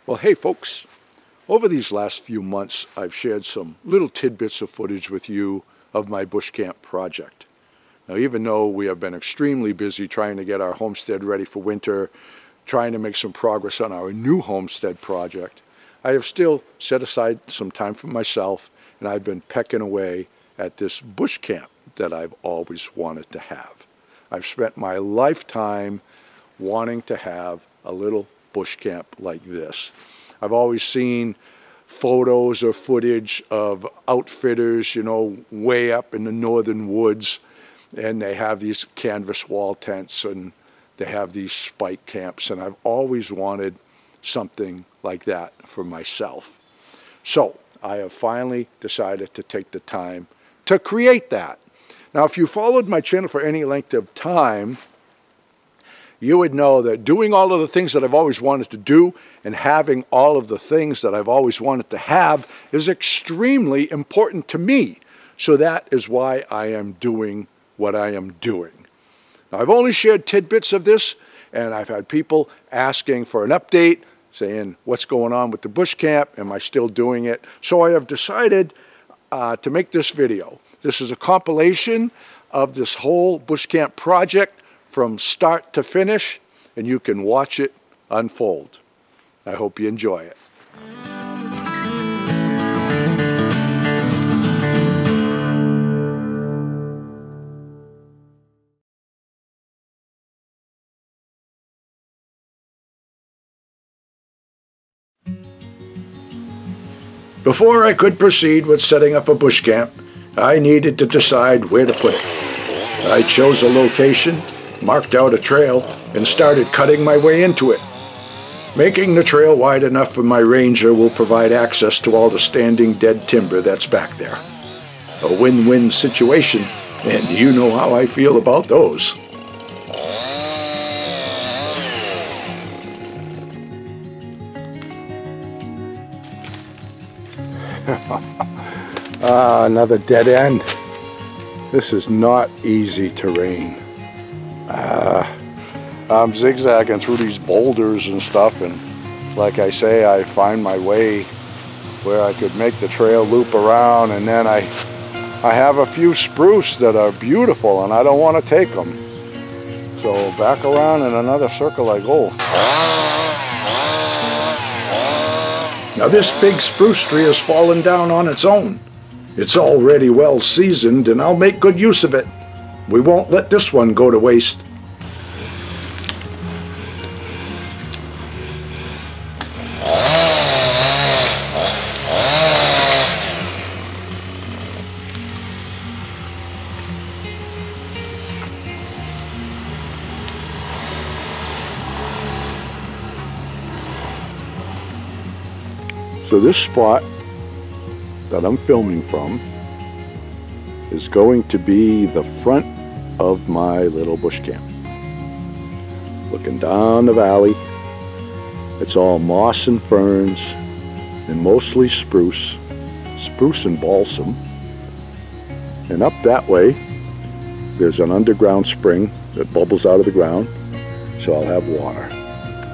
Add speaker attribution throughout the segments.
Speaker 1: Well, hey folks, over these last few months I've shared some little tidbits of footage with you of my bush camp project. Now, even though we have been extremely busy trying to get our homestead ready for winter, trying to make some progress on our new homestead project, I have still set aside some time for myself, and I've been pecking away at this bush camp that I've always wanted to have. I've spent my lifetime wanting to have a little bush camp like this. I've always seen photos or footage of outfitters, way up in the northern woods, and they have these canvas wall tents and they have these spike camps, and I've always wanted something like that for myself. So I have finally decided to take the time to create that. Now, if you followed my channel for any length of time, you would know that doing all of the things that I've always wanted to do and having all of the things that I've always wanted to have is extremely important to me. So that is why I am doing what I am doing. Now, I've only shared tidbits of this, and I've had people asking for an update, saying, what's going on with the bush camp? Am I still doing it? So I have decided to make this video. This is a compilation of this whole bush camp project from start to finish, and you can watch it unfold. I hope you enjoy it. Before I could proceed with setting up a bush camp, I needed to decide where to put it. I chose a location, marked out a trail, and started cutting my way into it. Making the trail wide enough for my ranger will provide access to all the standing dead timber that's back there. A win-win situation, and you know how I feel about those. Another dead end. This is not easy terrain. I'm zigzagging through these boulders and stuff, and like I say, I find my way where I could make the trail loop around, and then I have a few spruce that are beautiful and I don't want to take them. So back around in another circle I go. Now this big spruce tree has fallen down on its own. It's already well seasoned, and I'll make good use of it. We won't let this one go to waste. So this spot that I'm filming from is going to be the front of my little bush camp. Looking down the valley, it's all moss and ferns and mostly spruce and balsam. And up that way, there's an underground spring that bubbles out of the ground, so I'll have water.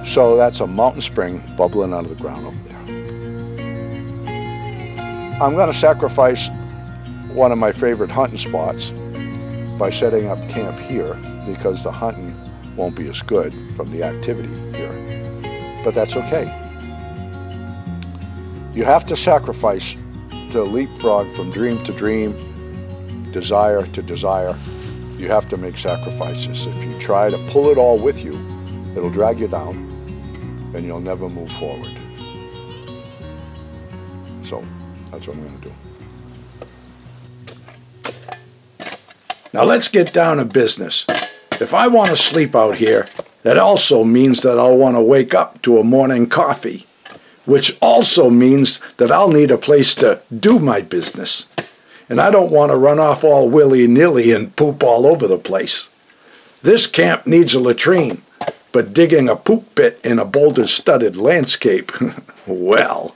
Speaker 1: So that's a mountain spring bubbling out of the ground over there. I'm going to sacrifice one of my favorite hunting spots by setting up camp here, because the hunting won't be as good from the activity here. But that's okay. You have to sacrifice to leapfrog from dream to dream, desire to desire. You have to make sacrifices. If you try to pull it all with you, it'll drag you down and you'll never move forward. So that's what I'm going to do. Now let's get down to business. If I want to sleep out here, that also means that I'll want to wake up to a morning coffee, which also means that I'll need a place to do my business. And I don't want to run off all willy-nilly and poop all over the place. This camp needs a latrine, but digging a poop pit in a boulder-studded landscape, well.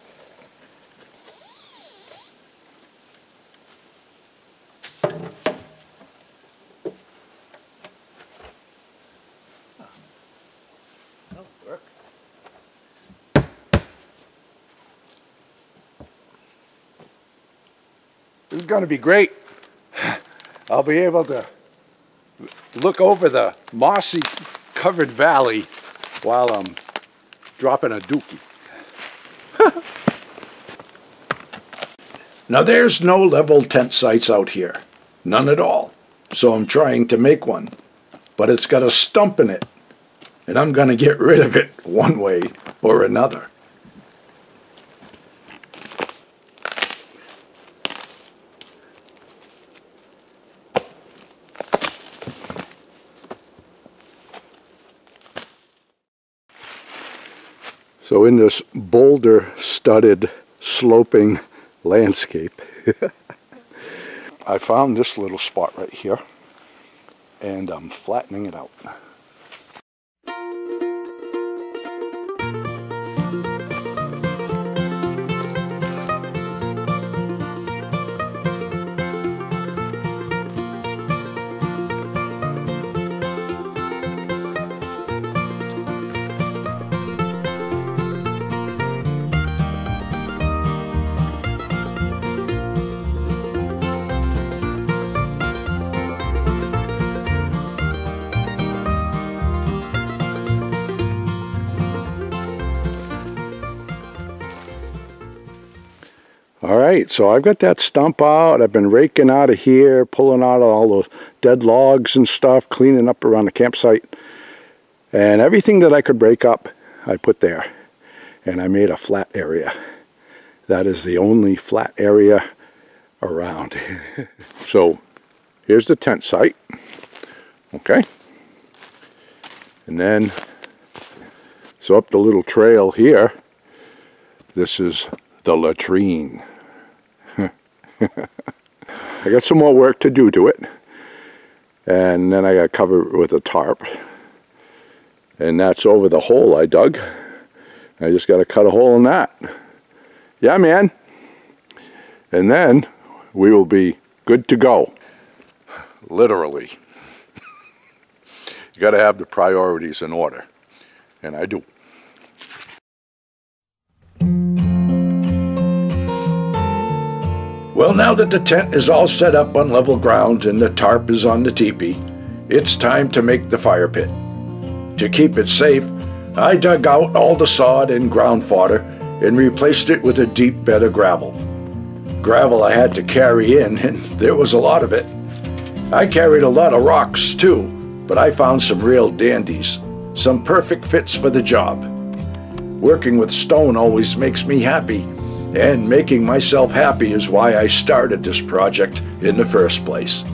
Speaker 1: going to be great. I'll be able to look over the mossy covered valley while I'm dropping a dookie. Now there's no level tent sites out here. None at all. So I'm trying to make one. But it's got a stump in it. And I'm going to get rid of it one way or another. So in this boulder-studded, sloping landscape, I found this little spot right here, and I'm flattening it out. Alright, so I've got that stump out. I've been raking out of here, pulling out all those dead logs and stuff, cleaning up around the campsite. And everything that I could break up, I put there. And I made a flat area. That is the only flat area around. So, here's the tent site. Okay. And then, so up the little trail here, this is the latrine. I got some more work to do to it, and then I got to cover it with a tarp, and that's over the hole I dug. I just got to cut a hole in that. Yeah, man. And then we will be good to go. Literally. You got to have the priorities in order, and I do. Well, now that the tent is all set up on level ground and the tarp is on the teepee, it's time to make the fire pit. To keep it safe, I dug out all the sod and ground fodder and replaced it with a deep bed of gravel. Gravel I had to carry in, and there was a lot of it. I carried a lot of rocks too, but I found some real dandies, some perfect fits for the job. Working with stone always makes me happy, and making myself happy is why I started this project in the first place.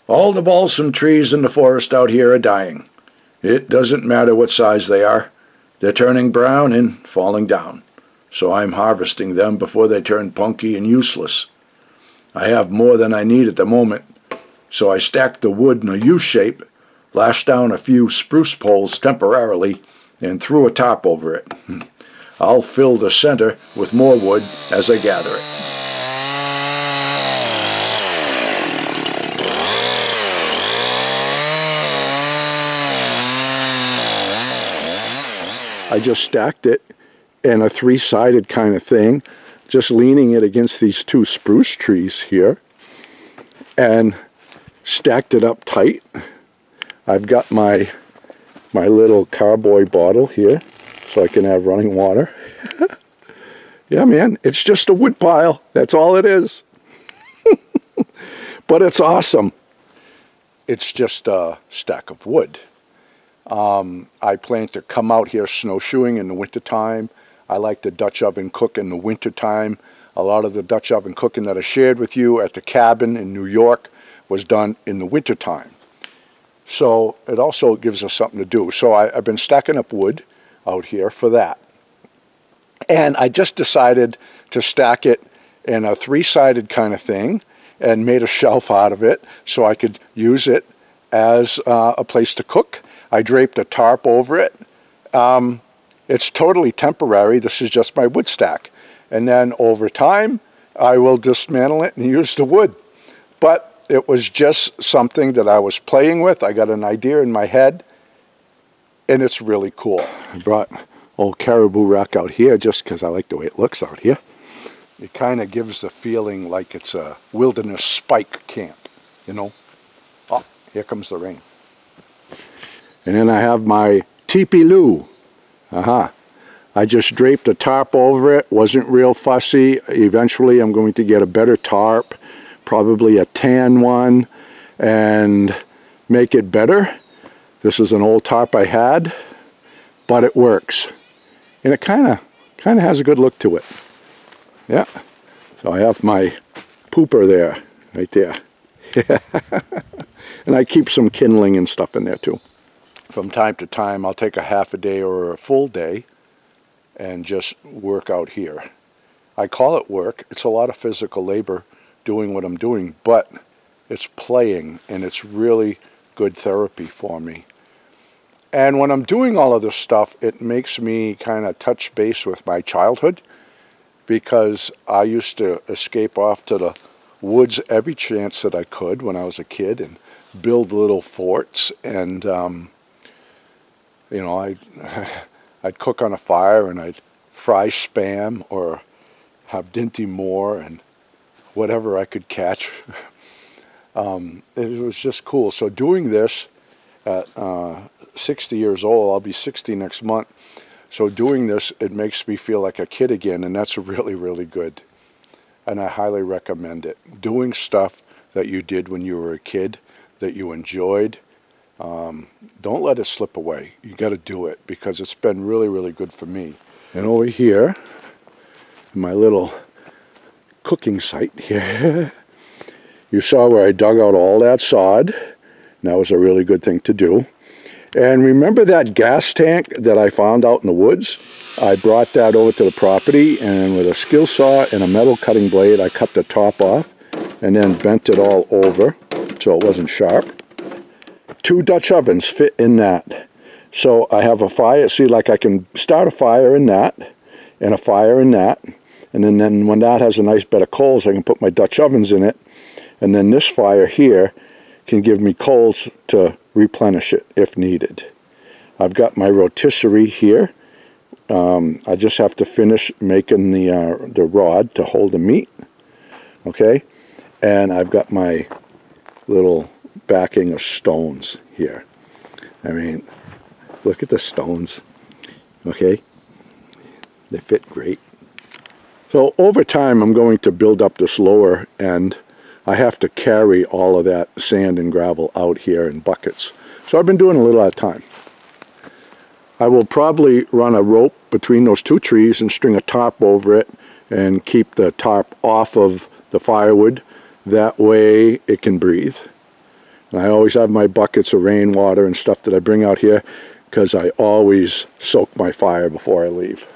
Speaker 1: All the balsam trees in the forest out here are dying. It doesn't matter what size they are. They're turning brown and falling down. So I'm harvesting them before they turn punky and useless. I have more than I need at the moment, so I stacked the wood in a U shape, lashed down a few spruce poles temporarily, and threw a tarp over it. I'll fill the center with more wood as I gather it. I just stacked it in a three-sided kind of thing, just leaning it against these two spruce trees here, and stacked it up tight. I've got my little carboy bottle here, so I can have running water. Yeah, man, it's just a wood pile. That's all it is. But it's awesome. It's just a stack of wood. I plan to come out here snowshoeing in the wintertime. I like to Dutch oven cook in the wintertime. A lot of the Dutch oven cooking that I shared with you at the cabin in New York was done in the wintertime. So it also gives us something to do. So I've been stacking up wood out here for that. And I just decided to stack it in a three-sided kind of thing and made a shelf out of it so I could use it as a place to cook. I draped a tarp over it. It's totally temporary. This is just my wood stack. And then over time, I will dismantle it and use the wood. But it was just something that I was playing with. I got an idea in my head, and it's really cool. I brought old caribou rack out here just because I like the way it looks out here. It kind of gives the feeling like it's a wilderness spike camp, you know. Oh, here comes the rain. And then I have my teepee loo. I just draped a tarp over it. Wasn't real fussy. Eventually I'm going to get a better tarp, probably a tan one, and make it better. This is an old tarp I had, but it works. And it kind of has a good look to it. Yeah. So I have my pooper there, right there. And I keep some kindling and stuff in there too. From time to time, I'll take a half a day or a full day and just work out here. I call it work. It's a lot of physical labor doing what I'm doing, but it's playing, and it's really good therapy for me. And when I'm doing all of this stuff, it makes me kind of touch base with my childhood, because I used to escape off to the woods every chance that I could when I was a kid and build little forts. And you know, I'd cook on a fire and I'd fry spam or have dinty moor and whatever I could catch. It was just cool. So doing this at 60 years old, I'll be 60 next month. So doing this, it makes me feel like a kid again, and that's really, really good. And I highly recommend it. Doing stuff that you did when you were a kid, that you enjoyed, don't let it slip away. You got to do it, because it's been really, really good for me. And over here, my little cooking site here, you saw where I dug out all that sod. And that was a really good thing to do. And remember that gas tank that I found out in the woods? I brought that over to the property, and with a skill saw and a metal cutting blade, I cut the top off and then bent it all over so it wasn't sharp. 2 Dutch ovens fit in that. So I have a fire. See, like I can start a fire in that and a fire in that. And then when that has a nice bed of coals, I can put my Dutch ovens in it. And then this fire here can give me coals to replenish it if needed. I've got my rotisserie here. I just have to finish making the rod to hold the meat. Okay, and I've got my little backing of stones here. I mean, look at the stones. Okay, they fit great. So over time, I'm going to build up this lower end. I have to carry all of that sand and gravel out here in buckets. So I've been doing a little at a time. I will probably run a rope between those 2 trees and string a tarp over it and keep the tarp off of the firewood. That way it can breathe. And I always have my buckets of rainwater and stuff that I bring out here, because I always soak my fire before I leave.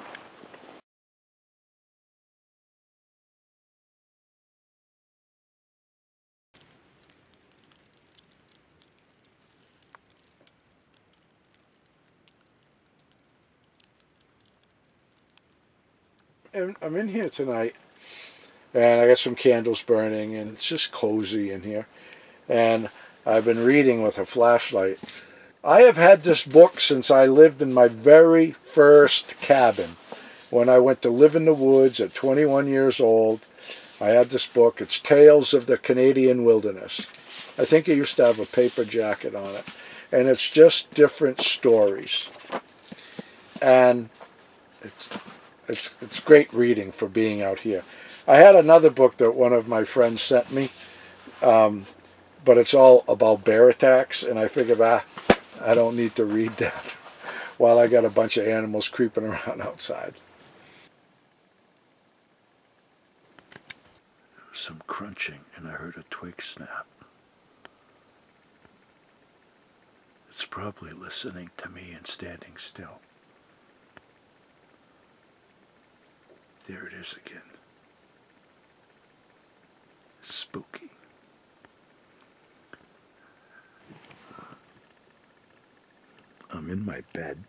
Speaker 1: And I'm in here tonight, and I got some candles burning, and it's just cozy in here. And I've been reading with a flashlight. I have had this book since I lived in my very first cabin. When I went to live in the woods at 21 years old, I had this book. It's Tales of the Canadian Wilderness. I think it used to have a paper jacket on it. And it's just different stories. And it's great reading for being out here. I had another book that one of my friends sent me, but it's all about bear attacks, and I figured, I don't need to read that while I got a bunch of animals creeping around outside. some crunching, and I heard a twig snap. It's probably listening to me and standing still. There it is again. Spooky. I'm in my bed.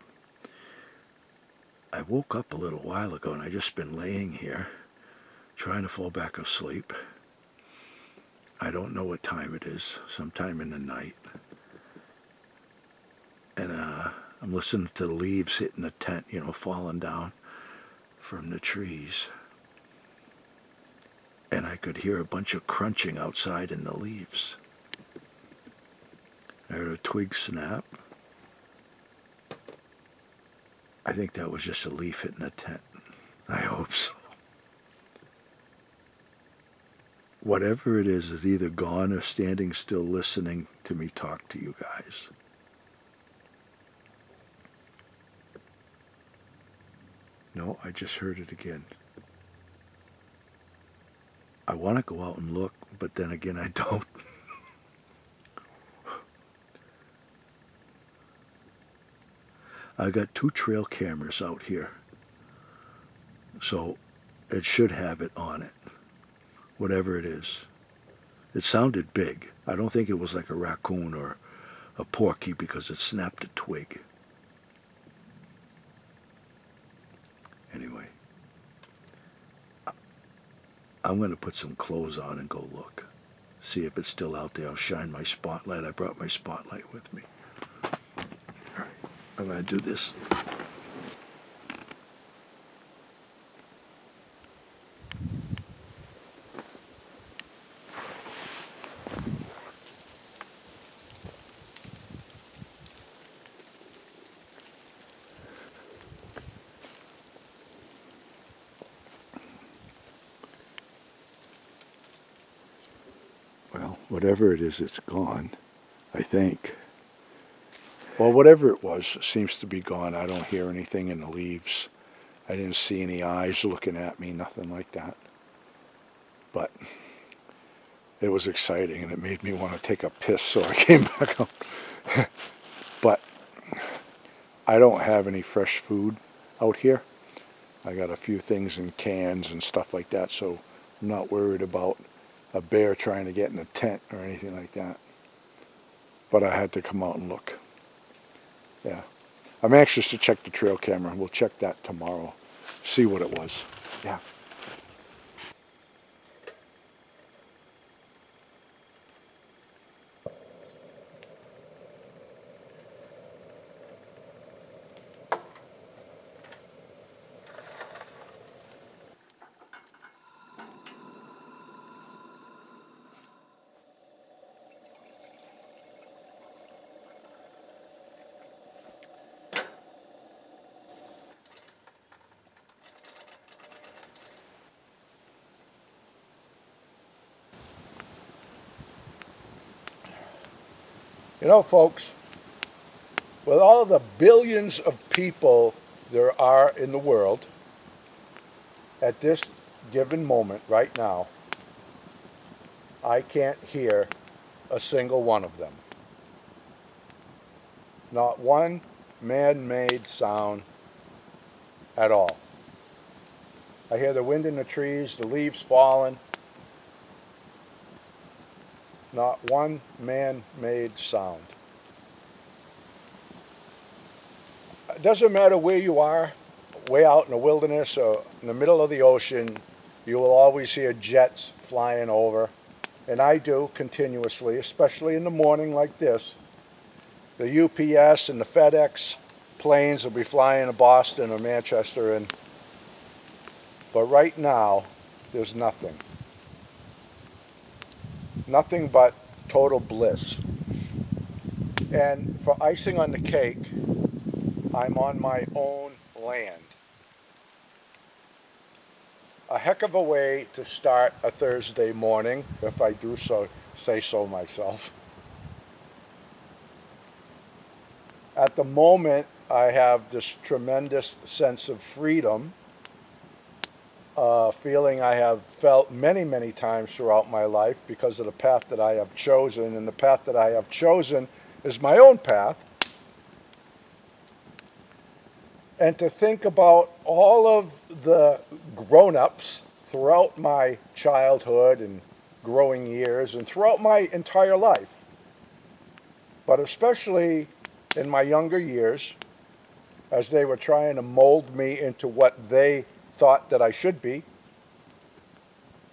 Speaker 1: I woke up a little while ago and I just been laying here trying to fall back asleep. I don't know what time it is, sometime in the night. And I'm listening to the leaves hitting the tent, you know, falling down from the trees. And I could hear a bunch of crunching outside in the leaves. I heard a twig snap. I think that was just a leaf hitting a tent. I hope so. Whatever it is either gone or standing still listening to me talk to you guys. No, I just heard it again. I want to go out and look, but then again I don't. I got 2 trail cameras out here, so it should have it on it, whatever it is. It sounded big. I don't think it was like a raccoon or a porky because it snapped a twig. Anyway, I'm going to put some clothes on and go look. See if it's still out there. I'll shine my spotlight. I brought my spotlight with me. I'm going to do this. Well, whatever it is, it's gone, I think. Well, whatever it was seems to be gone. I don't hear anything in the leaves. I didn't see any eyes looking at me, nothing like that. But it was exciting, and it made me want to take a piss, so I came back up. But I don't have any fresh food out here. I got a few things in cans and stuff like that, so I'm not worried about a bear trying to get in a tent or anything like that. But I had to come out and look. Yeah. I'm anxious to check the trail camera. We'll check that tomorrow. See what it was. Yeah. You know, folks, with all the billions of people there are in the world, at this given moment right now, I can't hear a single one of them. Not one man-made sound at all. I hear the wind in the trees, the leaves falling. Not one man-made sound. It doesn't matter where you are, way out in the wilderness or in the middle of the ocean, you will always hear jets flying over. And I do continuously, especially in the morning like this. The UPS and the FedEx planes will be flying to Boston or Manchester, but right now there's nothing. Nothing but total bliss. And for icing on the cake, I'm on my own land. A heck of a way to start a Thursday morning, if I do say so myself. At the moment, I have this tremendous sense of freedom a feeling I have felt many, many times throughout my life because of the path that I have chosen, and the path that I have chosen is my own path. And to think about all of the grown-ups throughout my childhood and growing years and throughout my entire life, but especially in my younger years, as they were trying to mold me into what they thought that I should be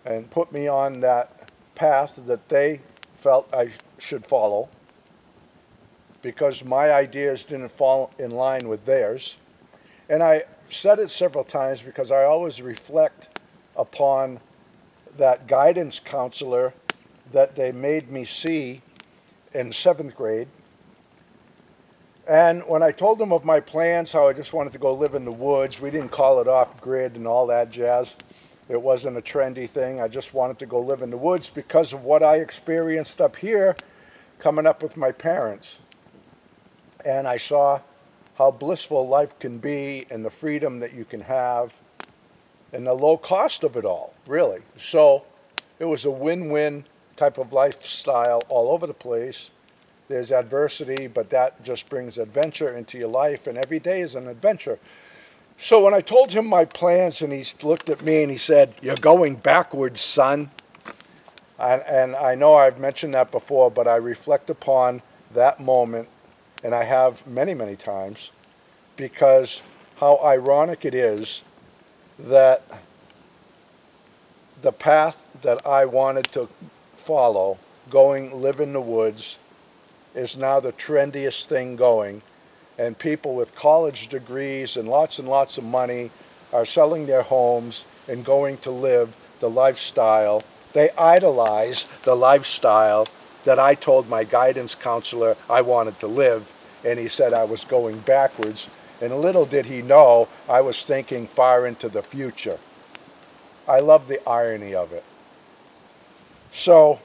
Speaker 1: and put me on that path that they felt I should follow because my ideas didn't fall in line with theirs. And I said it several times because I always reflect upon that guidance counselor that they made me see in 7th grade. And when I told them of my plans, how I just wanted to go live in the woods, we didn't call it off-grid and all that jazz. It wasn't a trendy thing. I just wanted to go live in the woods because of what I experienced up here coming up with my parents. And I saw how blissful life can be and the freedom that you can have and the low cost of it all, really. So it was a win-win type of lifestyle all over the place. There's adversity, but that just brings adventure into your life, and every day is an adventure. So when I told him my plans, and he looked at me and he said, "You're going backwards, son." And I know I've mentioned that before, but I reflect upon that moment, and I have many, many times, because how ironic it is that the path that I wanted to follow, live in the woods, is now the trendiest thing going, and people with college degrees and lots of money are selling their homes and going to live the lifestyle. They idolize the lifestyle that I told my guidance counselor I wanted to live, and he said I was going backwards, and little did he know I was thinking far into the future. I love the irony of it. So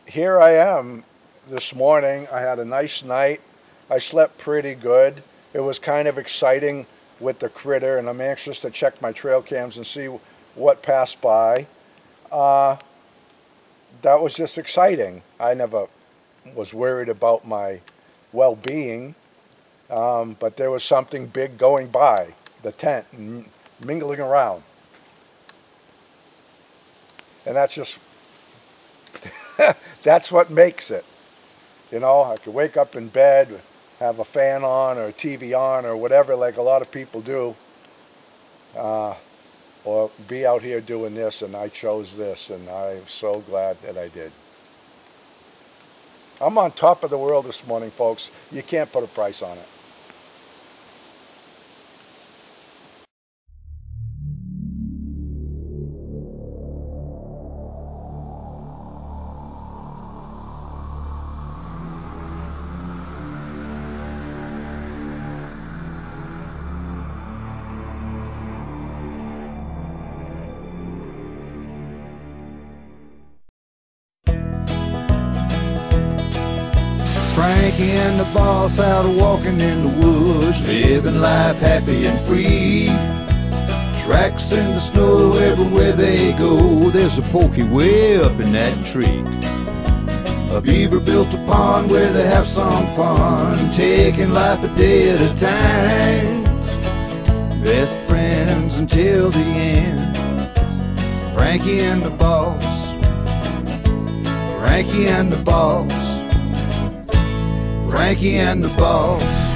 Speaker 1: here I am. This morning, I had a nice night. I slept pretty good. It was kind of exciting with the critter, and I'm anxious to check my trail cams and see what passed by. That was just exciting. I never was worried about my well-being, but there was something big going by the tent and mingling around. And that's just, that's what makes it. You know, I could wake up in bed, have a fan on or a TV on or whatever like a lot of people do, or be out here doing this, and I chose this, and I'm so glad that I did. I'm on top of the world this morning, folks. You can't put a price on it.
Speaker 2: Frankie and the boss out walking in the woods, living life happy and free. Tracks in the snow everywhere they go. There's a pokey way up in that tree. A beaver built a pond where they have some fun, taking life a day at a time. Best friends until the end. Frankie and the boss. Frankie and the boss. Frankie and the boss.